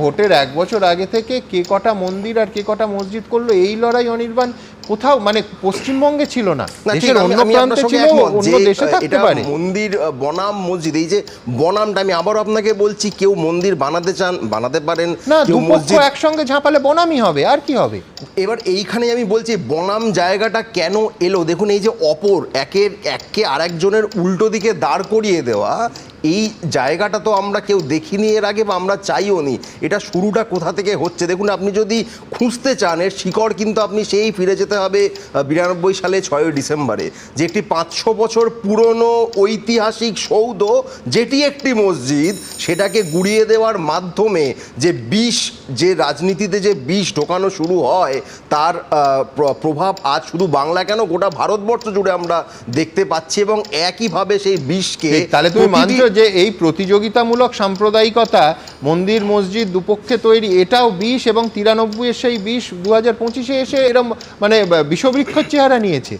ভোটের ১ বছর আগে থেকে কে কটা মন্দির আর কে কটা মসজিদ করলো এই লড়াই অনির্বাণ কোথাও মানে পশ্চিমবঙ্গে ছিল না, দেশের অন্য প্রান্তে ছিল, অন্য দেশে থাকতে পারে। মন্দির বনাম মসজিদ, এই যে বনামটা আমি আবারও আপনাকে বলছি, কেউ মন্দির বানাতে চান বানাতে পারেন না, কেউ মসজিদ একসঙ্গে ঝাঁপালে বনামই হবে, আর কি হবে। এবার এইখানে আমি বলছি বনাম জায়গাটা কেন এলো। দেখুন, এই যে অপর এককে আরেকজনের উল্টো দিকে দাঁড় করিয়ে দেওয়া, এই জায়গাটা তো আমরা কেউ দেখিনি এর আগে, বা আমরা চাইও নি। এটা শুরুটা কোথা থেকে হচ্ছে দেখুন, আপনি যদি খুঁজতে চান এর শিকড় কিন্তু আপনি সেই ফিরে যেতে হবে 92 সালে 6ই ডিসেম্বরে, যে একটি 500 বছর পুরনো ঐতিহাসিক সৌধ, যেটি একটি মসজিদ, সেটাকে গুড়িয়ে দেওয়ার মাধ্যমে যে বিষ, যে রাজনীতিতে যে বিষ ঢোকানো শুরু হয়, তার প্রভাব আজ শুধু বাংলা কেন গোটা ভারতবর্ষ জুড়ে আমরা দেখতে পাচ্ছি। এবং একইভাবে সেই বিষকে, তাহলে তুমি মানছো যে এই প্রতিযোগিতামূলক সাম্প্রদায়িকতা, মন্দির মসজিদ দুপক্ষে তৈরি, এটাও বিষ, এবং 93 এর সেই বিষ 2025-এ এসে এরকম মানে বিষবৃক্ষের চেহারা নিয়েছে।